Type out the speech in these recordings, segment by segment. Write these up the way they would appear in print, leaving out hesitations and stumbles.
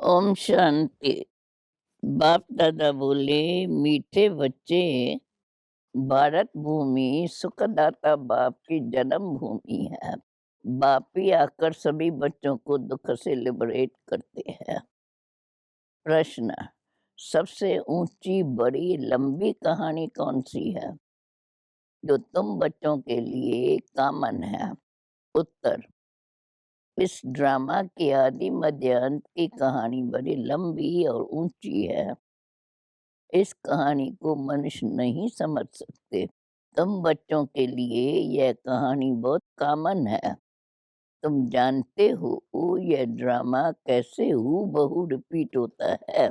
ओम शांति। बाप दादा बोले, मीठे बच्चे, भारत भूमि सुखदाता बाप की जन्म भूमि है। बाप ही आकर सभी बच्चों को दुख से लिबरेट करते हैं। प्रश्न, सबसे ऊंची बड़ी लंबी कहानी कौन सी है जो तुम बच्चों के लिए कॉमन है? उत्तर, इस ड्रामा की आदि मध्य अंत की कहानी बड़ी लंबी और ऊंची है। इस कहानी को मनुष्य नहीं समझ सकते। तुम बच्चों के लिए यह कहानी बहुत कॉमन है। तुम जानते हो यह ड्रामा कैसे हूबहू रिपीट होता है।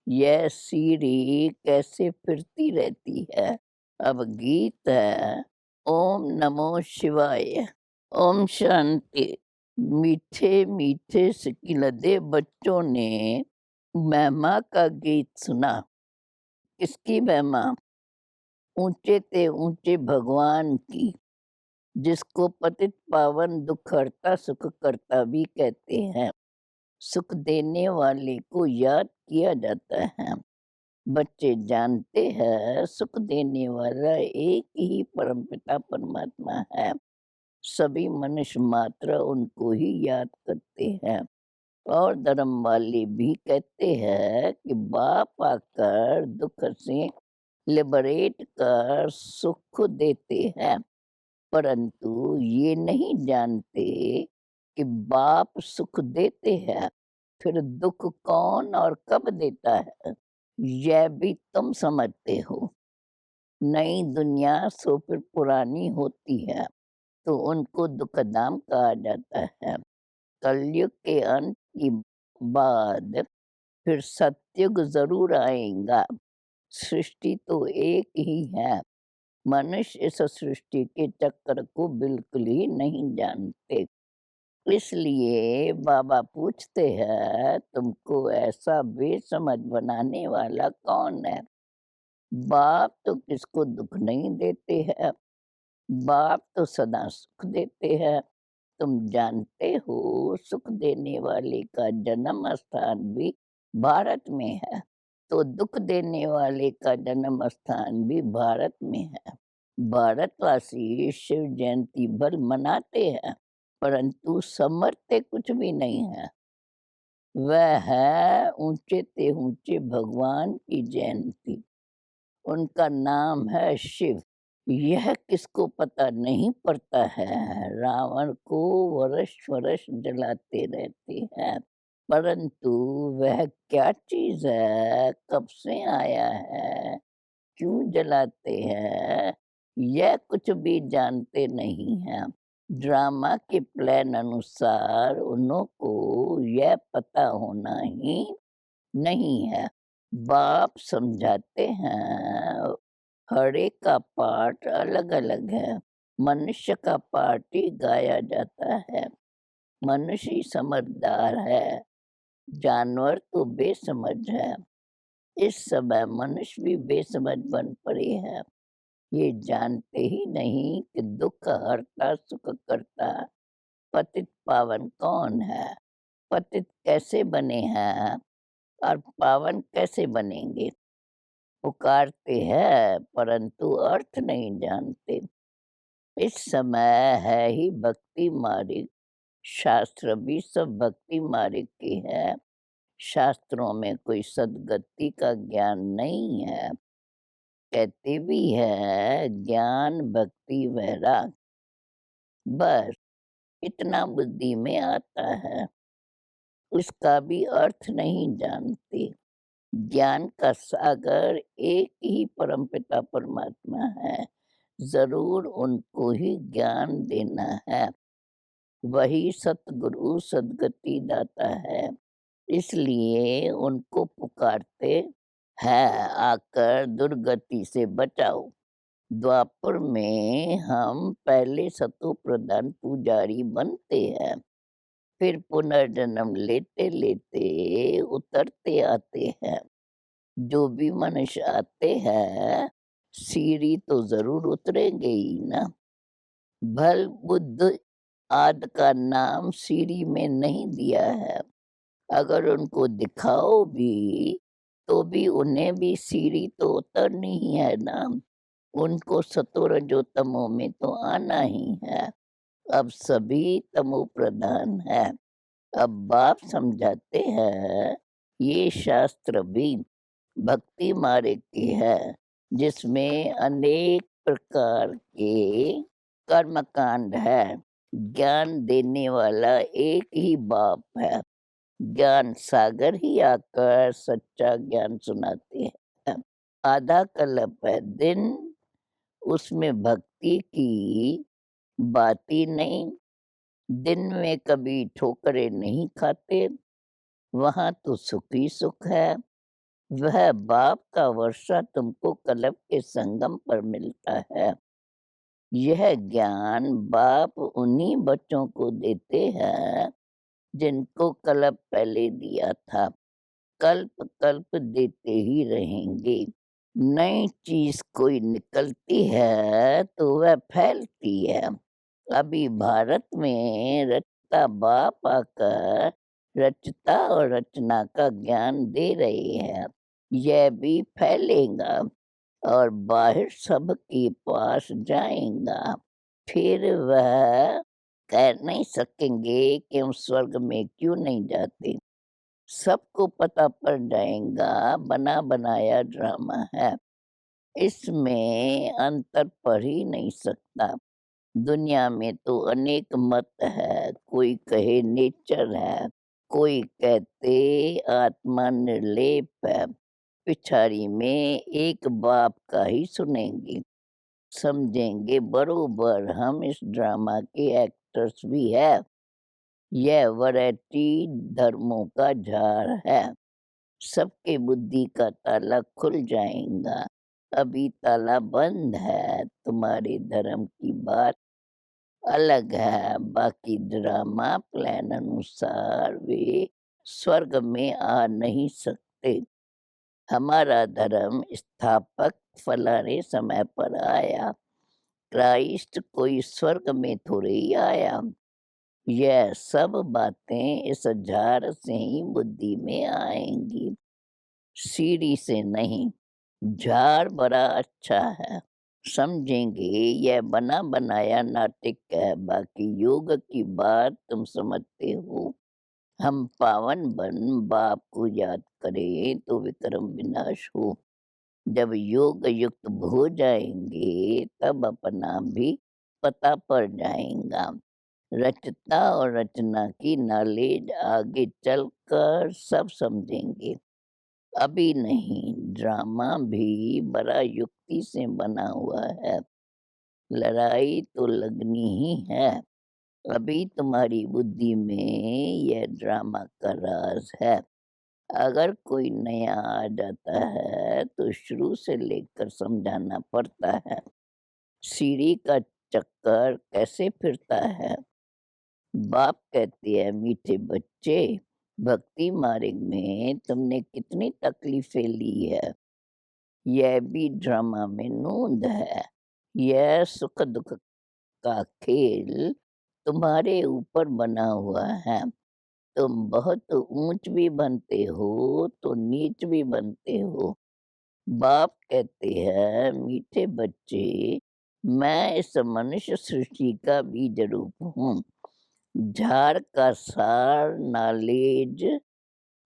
यह सीढ़ी कैसे फिरती रहती है। अब गीत है, ओम नमो शिवाय। ओम शांति। मीठे मीठे सिकिलदे बच्चों ने महिमा का गीत सुना। किसकी महिमा? ऊंचे ते ऊंचे भगवान की, जिसको पतित पावन दुख हरता सुख करता भी कहते हैं। सुख देने वाले को याद किया जाता है। बच्चे जानते हैं सुख देने वाला एक ही परमपिता परमात्मा है। सभी मनुष्य मात्र उनको ही याद करते हैं। और धर्म वाले भी कहते हैं कि बाप आकर दुख से लिबरेट कर सुख देते हैं, परंतु ये नहीं जानते कि बाप सुख देते हैं, फिर दुख कौन और कब देता है, यह भी तुम समझते हो। नई दुनिया सो फिर पुरानी होती है तो उनको दुखधाम कहा जाता है। कलयुग के अंत की बाद फिर सतयुग जरूर आएगा। सृष्टि तो एक ही है। मनुष्य इस सृष्टि के चक्कर को बिल्कुल ही नहीं जानते। इसलिए बाबा पूछते हैं, तुमको ऐसा बेसमझ बनाने वाला कौन है? बाप तो किसको दुख नहीं देते हैं। बाप तो सदा सुख देते हैं। तुम जानते हो सुख देने वाले का जन्म स्थान भी भारत में है, तो दुख देने वाले का जन्म स्थान भी भारत में है। भारतवासी शिव जयंती भर मनाते हैं, परंतु समझते कुछ भी नहीं है। वह है ऊंचे ते ऊंचे भगवान की जयंती। उनका नाम है शिव। यह किसको पता नहीं पड़ता है। रावण को वर्ष वर्ष जलाते रहते हैं, परंतु वह क्या चीज है, कब से आया है, क्यों जलाते हैं, यह कुछ भी जानते नहीं हैं। ड्रामा के प्लान अनुसार उन्हों को यह पता होना ही नहीं है। बाप समझाते हैं, हर एक का पार्ट अलग अलग है। मनुष्य का पार्ट ही गाया जाता है। मनुष्य ही समझदार है, जानवर तो बेसमझ है। इस समय मनुष्य भी बेसमझ बन पड़े हैं। ये जानते ही नहीं कि दुख हरता सुख करता पतित पावन कौन है, पतित कैसे बने हैं और पावन कैसे बनेंगे। पुकारते हैं परंतु अर्थ नहीं जानते। इस समय है ही भक्ति मार्ग। शास्त्र भी सब भक्ति मार्ग के हैं। शास्त्रों में कोई सदगति का ज्ञान नहीं है। कहते भी है ज्ञान भक्ति वैराग, बस इतना बुद्धि में आता है। उसका भी अर्थ नहीं जानते। ज्ञान का सागर एक ही परमपिता परमात्मा है। जरूर उनको ही ज्ञान देना है। वही सतगुरु सदगति दाता है। इसलिए उनको पुकारते हैं, आकर दुर्गति से बचाओ। द्वापर में हम पहले सतो प्रधान पुजारी बनते हैं, फिर पुनर्जन्म लेते लेते उतरते आते हैं। जो भी मनुष्य आते हैं सीढ़ी तो जरूर उतरेंगे ही ना। भल बुद्ध आदि का नाम सीढ़ी में नहीं दिया है। अगर उनको दिखाओ भी, तो भी उन्हें भी सीढ़ी तो उतरनी ही है ना। उनको सतो रजो तमो में तो आना ही है। अब सभी तमो प्रधान है। अब बाप समझाते हैं, ये शास्त्र भी भक्ति मार्ग की है, जिसमें अनेक प्रकार के कर्मकांड है। ज्ञान देने वाला एक ही बाप है। ज्ञान सागर ही आकर सच्चा ज्ञान सुनाते हैं। आधा कल्प है दिन, उसमें भक्ति की बात ही नहीं। दिन में कभी ठोकरें नहीं खाते, वहाँ तो सुख ही सुख है। वह बाप का वर्षा तुमको कल्प के संगम पर मिलता है। यह ज्ञान बाप उन्हीं बच्चों को देते हैं जिनको कल्प पहले दिया था। कल्प कल्प देते ही रहेंगे। नई चीज कोई निकलती है तो वह फैलती है। अभी भारत में रचता बाप आकर रचता और रचना का ज्ञान दे रहे हैं। यह भी फैलेगा और बाहर सबके पास जाएगा। फिर वह कह नहीं सकेंगे कि हम स्वर्ग में क्यों नहीं जाते। सबको पता पड़ जाएगा, बना बनाया ड्रामा है। इसमें अंतर पड़ ही नहीं सकता। दुनिया में तो अनेक मत है। कोई कहे नेचर है, कोई कहते आत्मा निर्लेप है। पिछाड़ी में एक बाप का ही सुनेंगे, समझेंगे बरोबर हम इस ड्रामा के एक्टर्स भी है। यह वैरायटी धर्मों का झार है। सबके बुद्धि का ताला खुल जाएगा। अभी ताला बंद है। तुम्हारे धर्म की बात अलग है। बाकी ड्रामा प्लान अनुसार वे स्वर्ग में आ नहीं सकते। हमारा धर्म स्थापक फलाने समय पर आया। क्राइस्ट कोई स्वर्ग में थोड़े ही आया। यह सब बातें इस झार से ही बुद्धि में आएंगी, सीढ़ी से नहीं। झार बड़ा अच्छा है, समझेंगे यह बना बनाया नाटक है। बाकी योग की बात तुम समझते हो। हम पावन बन बाप को याद करें तो विक्रम विनाश हो। जब योग युक्त हो जाएंगे तब अपना भी पता पड़ जाएगा। रचता और रचना की नॉलेज आगे चलकर सब समझेंगे। अभी नहीं। ड्रामा भी बड़ा युक्ति से बना हुआ है। लड़ाई तो लगनी ही है। अभी तुम्हारी बुद्धि में यह ड्रामा का राज है। अगर कोई नया आ जाता है तो शुरू से लेकर समझाना पड़ता है। सीढ़ी का चक्कर कैसे फिरता है। बाप कहते हैं, मीठे बच्चे, भक्ति मार्ग में तुमने कितनी तकलीफें ली है। यह भी ड्रामा में नोंद है। यह सुख दुख का खेल तुम्हारे ऊपर बना हुआ है। तुम बहुत ऊंच भी बनते हो तो नीच भी बनते हो। बाप कहते हैं, मीठे बच्चे, मैं इस मनुष्य सृष्टि का बीज रूप हूँ। झाड़ का सार नॉलेज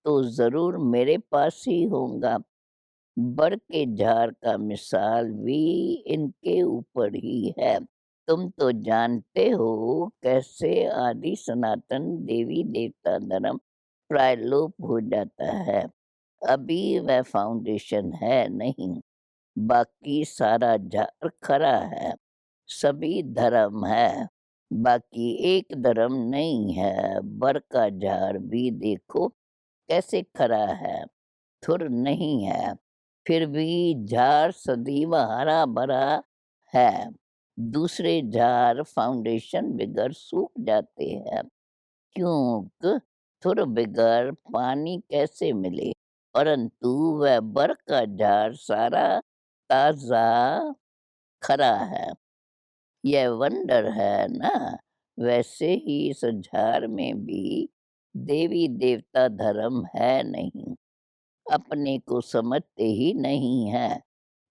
तो जरूर मेरे पास ही होगा। बर के झाड़ का मिसाल भी इनके ऊपर ही है। तुम तो जानते हो कैसे आदि सनातन देवी देवता धर्म प्रायलोप हो जाता है। अभी वह फाउंडेशन है नहीं। बाकी सारा झाड़ खरा है। सभी धर्म है। बाकी एक धर्म नहीं है। बर का झाड़ भी देखो कैसे खरा है, थुर नहीं है। फिर भी झाड़ सदैव हरा भरा है। दूसरे झाड़ फाउंडेशन बगैर सूख जाते हैं। क्योंकि थुर बगैर पानी कैसे मिले। परंतु वह बर का झाड़ सारा ताजा खरा है। यह वंडर है ना। वैसे ही इस झाड़ में भी देवी देवता धर्म है नहीं, अपने को समझते ही नहीं है।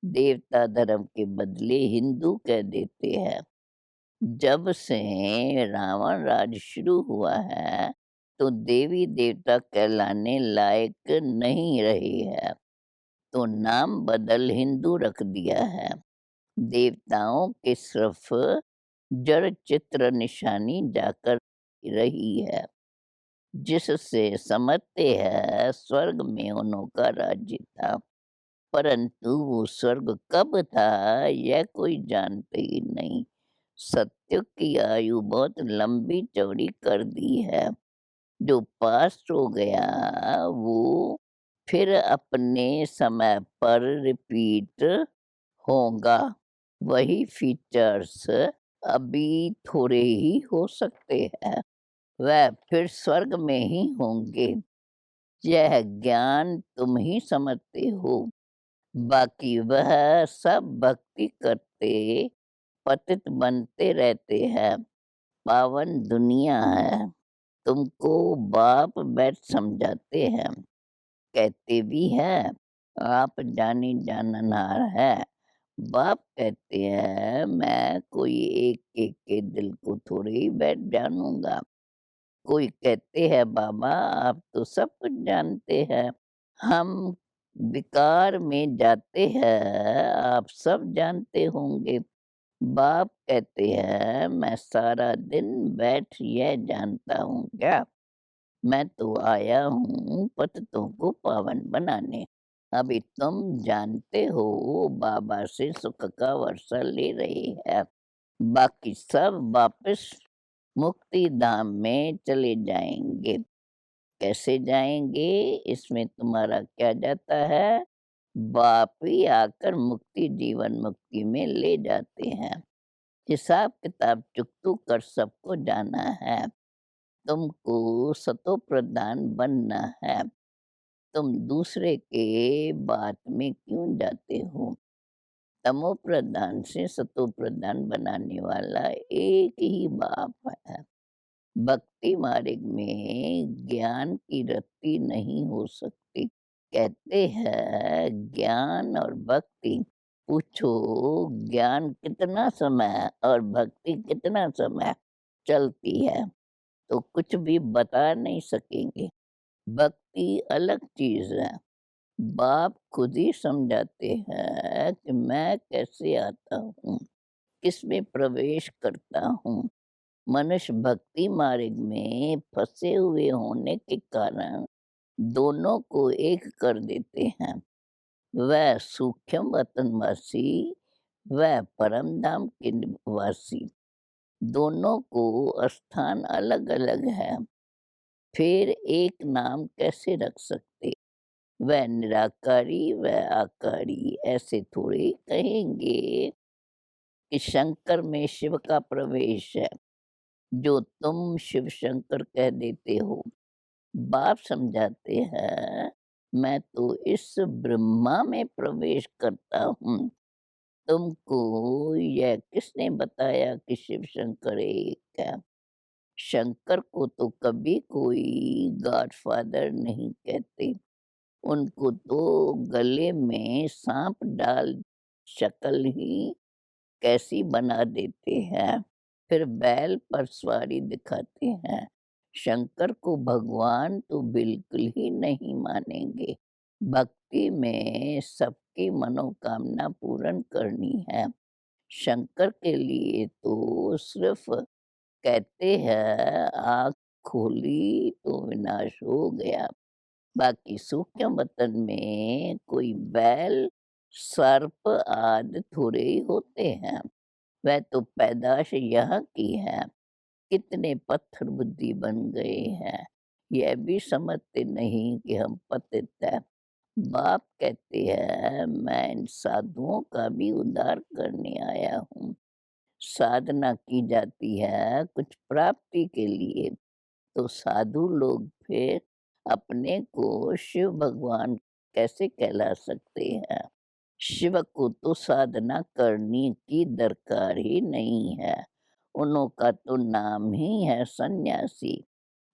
देवता धर्म के बदले हिंदू कह देते हैं। जब से रावण राज शुरू हुआ है, तो देवी देवता कहलाने लायक नहीं रहे हैं, तो नाम बदल हिंदू रख दिया है। देवताओं के सिर्फ जड़ चित्र निशानी जाकर रही है, जिससे समझते हैं स्वर्ग में उनका राज्य था। परंतु वो स्वर्ग कब था, यह कोई जानते ही नहीं। सत्य की आयु बहुत लंबी चौड़ी कर दी है। जो पास्ट हो गया वो फिर अपने समय पर रिपीट होगा। वही फीचर्स अभी थोड़े ही हो सकते हैं, वह फिर स्वर्ग में ही होंगे। यह ज्ञान तुम ही समझते हो, बाकी वह सब भक्ति करते पतित बनते रहते हैं। पावन दुनिया है, तुमको बाप बैठ समझाते हैं, कहते भी हैं आप जानी जाननहार है। बाप कहते हैं मैं कोई एक एक के दिल को थोड़े ही बैठ जानूंगा। कोई कहते हैं बाबा आप तो सब कुछ जानते हैं, हम विकार में जाते हैं, आप सब जानते होंगे। बाप कहते हैं मैं सारा दिन बैठ यह जानता हूँ क्या, मैं तो आया हूँ पतितों को पावन बनाने। अभी तुम जानते हो बाबा से सुख का वर्षा ले रहे हैं, बाकी सब वापस मुक्ति धाम में चले जाएंगे। कैसे जाएंगे, इसमें तुम्हारा क्या जाता है? बाप ही आकर मुक्ति जीवन मुक्ति में ले जाते हैं। हिसाब किताब चुकतू कर सबको जाना है। तुमको सतो प्रधान बनना है। तुम दूसरे के बात में क्यों जाते हो? तमो प्रधान से सतो प्रधान बनाने वाला एक ही बाप है। भक्ति मार्ग में ज्ञान की रत्ती नहीं हो सकती। कहते हैं ज्ञान और भक्ति, पूछो ज्ञान कितना समय और भक्ति कितना समय चलती है, तो कुछ भी बता नहीं सकेंगे। भक्ति अलग चीज है। बाप खुद ही समझाते हैं कि मैं कैसे आता हूँ, किसमें प्रवेश करता हूँ। मनुष्य भक्ति मार्ग में फंसे हुए होने के कारण दोनों को एक कर देते हैं। वह सूक्ष्म वतनवासी, वह परम धाम के निवासी, दोनों को स्थान अलग अलग है, फिर एक नाम कैसे रख सकते? वह निराकारी वह आकारी, ऐसे थोड़े कहेंगे कि शंकर में शिव का प्रवेश है, जो तुम शिव शंकर कह देते हो। बाप समझाते हैं मैं तो इस ब्रह्मा में प्रवेश करता हूँ। तुमको यह किसने बताया कि शिव शंकर एक है? शंकर को तो कभी कोई गॉडफादर नहीं कहते। उनको तो गले में सांप डाल शक्ल ही कैसी बना देते हैं, फिर बैल पर सवारी दिखाते हैं। शंकर को भगवान तो बिल्कुल ही नहीं मानेंगे। भक्ति में सबकी मनोकामना पूर्ण करनी है। शंकर के लिए तो सिर्फ कहते हैं आँख खोली तो विनाश हो गया। बाकी सूक्ष्म वतन में कोई बैल, सर्प आदि थोड़े ही होते हैं। वह तो पैदाश यहाँ की है। कितने पत्थर बुद्धि बन गए हैं, यह भी समझते नहीं कि हम पतित हैं। बाप कहते हैं मैं इन साधुओं का भी उद्धार करने आया हूँ। साधना की जाती है कुछ प्राप्ति के लिए, तो साधु लोग फिर अपने को शिव भगवान कैसे कहला सकते हैं? शिव को तो साधना करने की दरकार ही नहीं है। उनका तो नाम ही है सन्यासी।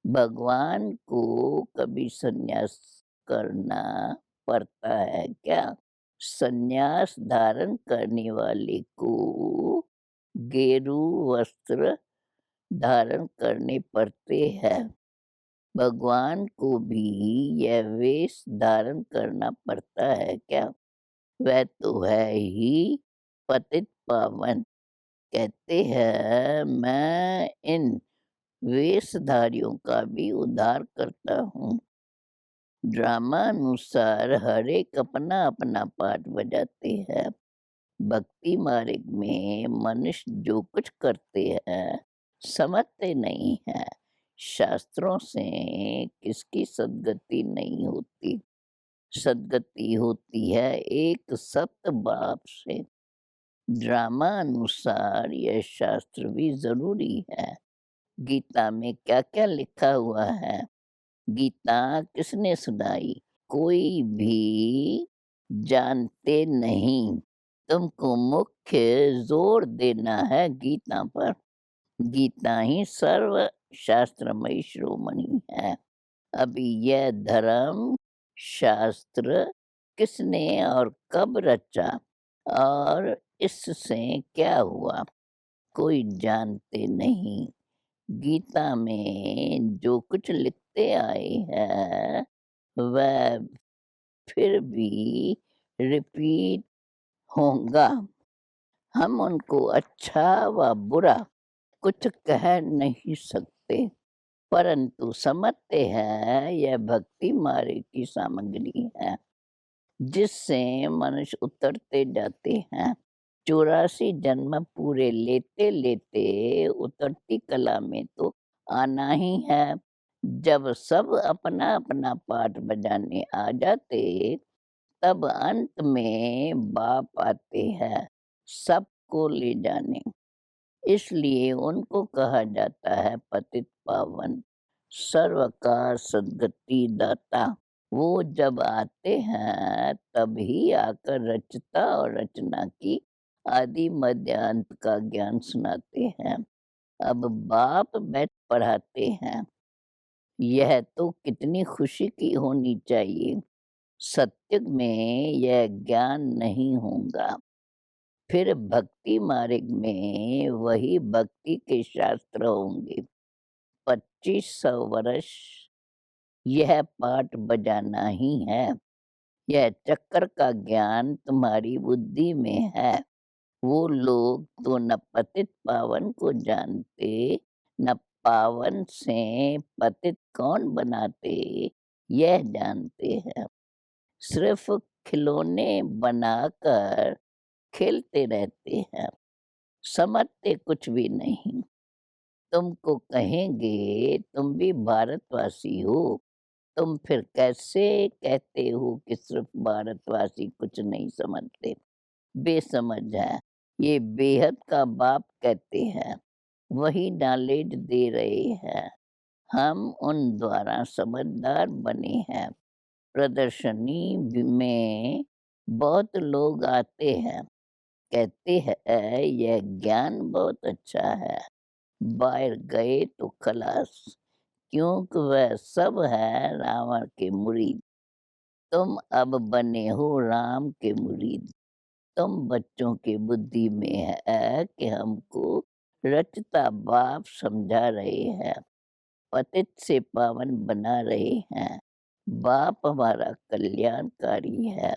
भगवान को कभी संन्यास करना पड़ता है क्या? संन्यास धारण करने वाले को गेरू वस्त्र धारण करने पड़ते हैं। भगवान को भी यह वेश धारण करना पड़ता है क्या? वह तो है ही पतित पावन। कहते हैं मैं इन वेशधारियों का भी उद्धार करता हूँ। ड्रामानुसार हर एक अपना-अपना पार्ट बजाते हैं। भक्ति मार्ग में मनुष्य जो कुछ करते हैं, समझते नहीं हैं। शास्त्रों से किसकी सद्गति नहीं होती। सद्गति होती है एक सत बाप से। ड्रामा अनुसार यह शास्त्र भी ज़रूरी है। गीता में क्या-क्या लिखा हुआ है? गीता किसने सुनाई? कोई भी जानते नहीं। तुमको मुख्य ज़ोर देना है गीता पर। गीता ही सर्व शास्त्रमयी शिरोमणि है। अभी यह धर्म शास्त्र किसने और कब रचा और इससे क्या हुआ? कोई जानते नहीं। गीता में जो कुछ लिखते आए हैं, वह फिर भी रिपीट होगा। हम उनको अच्छा व बुरा कुछ कह नहीं सकते, परंतु समझते हैं यह भक्ति मार्ग की सामग्री है, जिससे मनुष्य उतरते जाते हैं। 84 जन्म पूरे लेते-लेते उतरती कला में तो आना ही है। जब सब अपना-अपना पार्ट बजाने आ जाते, तब अंत में बाप आते हैं सबको ले जाने। इसलिए उनको कहा जाता है पतित पावन, सर्वकार सद्गति दाता। वो जब आते हैं तभी आकर रचता और रचना की आदि मध्य अंत का ज्ञान सुनाते हैं। अब बाप बैठ पढ़ाते हैं। यह तो कितनी खुशी की होनी चाहिए। सत्युग में यह ज्ञान नहीं होगा। फिर भक्ति मार्ग में वही भक्ति के शास्त्र होंगे। 2500 वर्ष यह पाठ बजाना ही है। यह चक्कर का ज्ञान तुम्हारी बुद्धि में है। वो लोग तो न पतित पावन को जानते, न पावन से पतित कौन बनाते, यह जानते हैं। सिर्फ खिलौने बनाकर खेलते रहते हैं, समझते कुछ भी नहीं। तुमको कहेंगे तुम भी भारतवासी हो, तुम फिर कैसे कहते हो कि सिर्फ भारतवासी कुछ नहीं समझते? बेसमझ है। ये बेहद का बाप कहते हैं, वही नॉलेज दे रहे हैं। हम उन द्वारा समझदार बने हैं। प्रदर्शनी में बहुत लोग आते हैं, कहते हैं यह ज्ञान बहुत अच्छा है। बाहर गए तो खलास, क्योंकि वह सब है रावण के मुरीद। तुम अब बने हो राम के मुरीद। तुम बच्चों की बुद्धि में है कि हमको रचता बाप समझा रहे हैं, पतित से पावन बना रहे हैं। बाप हमारा कल्याणकारी है।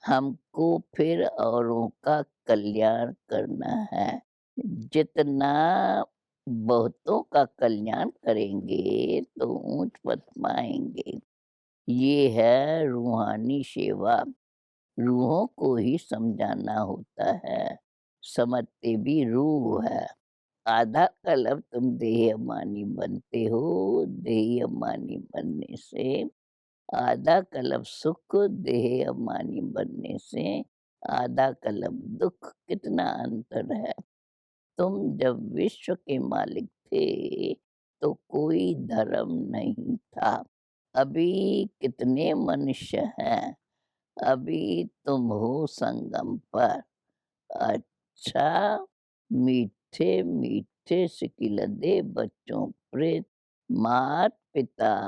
हमको फिर औरों का कल्याण करना है। जितना बहुतों का कल्याण करेंगे तो ऊंच पद पाएंगे। ये है रूहानी सेवा। रूहों को ही समझाना होता है, समझते भी रूह है। आधा कल्प तुम देह अभिमानी बनते हो। देह अभिमानी बनने से आधा कल्प सुख, देह अभिमानी बनने से आधा कल्प दुःख। कितना अंतर है। तुम जब विश्व के मालिक थे, तो कोई धर्म नहीं था। अभी कितने मनुष्य हैं? अभी तुम हो संगम पर। अच्छा, मीठे-मीठे सिकिलधे बच्चों प्रेत माता-पिता,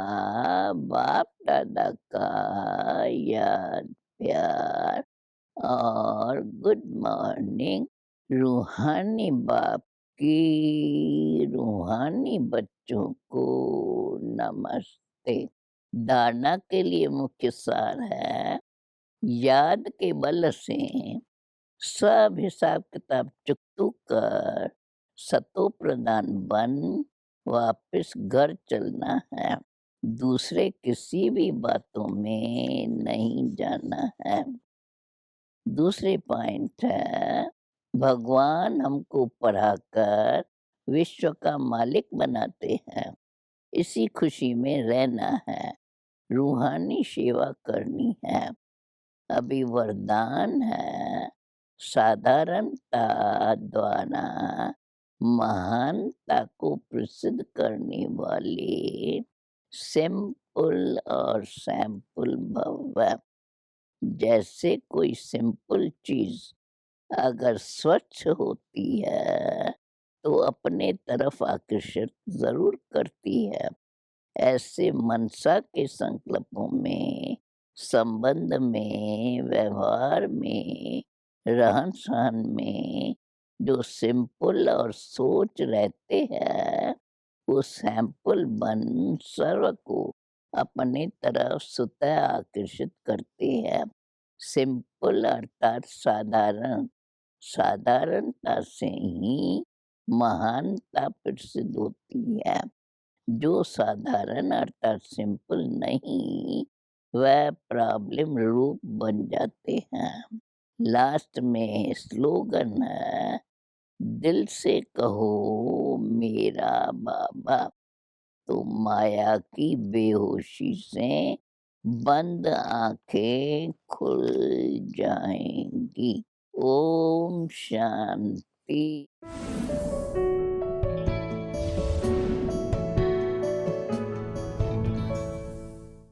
बाप-दादा का याद, प्यार और गुड मॉर्निंग रूहानी बाप की रूहानी बच्चों को नमस्ते। धारणा के लिए मुख्य सार है, याद के बल से सब हिसाब-किताब चुकतू कर सतोप्रधान बन वापस घर चलना है। दूसरे किसी भी बातों में नहीं जाना है। दूसरी पॉइंट है, भगवान हमको पढ़ाकर विश्व का मालिक बनाते हैं। इसी खुशी में रहना है, रूहानी सेवा करनी है। अभी वरदान है, साधारणता द्वारा महानता को प्रसिद्ध करने वाले सिंपल और सैंपल भव। जैसे कोई सिंपल चीज अगर स्वच्छ होती है तो अपने तरफ आकर्षित जरूर करती है। ऐसे मनसा के संकल्पों में, संबंध में, व्यवहार में, रहन-सहन में जो सिंपल और सोच रहते हैं, वो सैंपल बन सर्व को अपने तरफ स्वतः आकर्षित करते हैं। सिंपल अर्थात साधारण, साधारणता से ही महानता प्रसिद्ध होती है। जो साधारण अर्थात सिंपल नहीं, वह प्रॉब्लम रूप बन जाते हैं। लास्ट में स्लोगन है, दिल से कहो मेरा बाबा, तो माया की बेहोशी से बंद आंखें खुल जाएंगी। ओम शांति।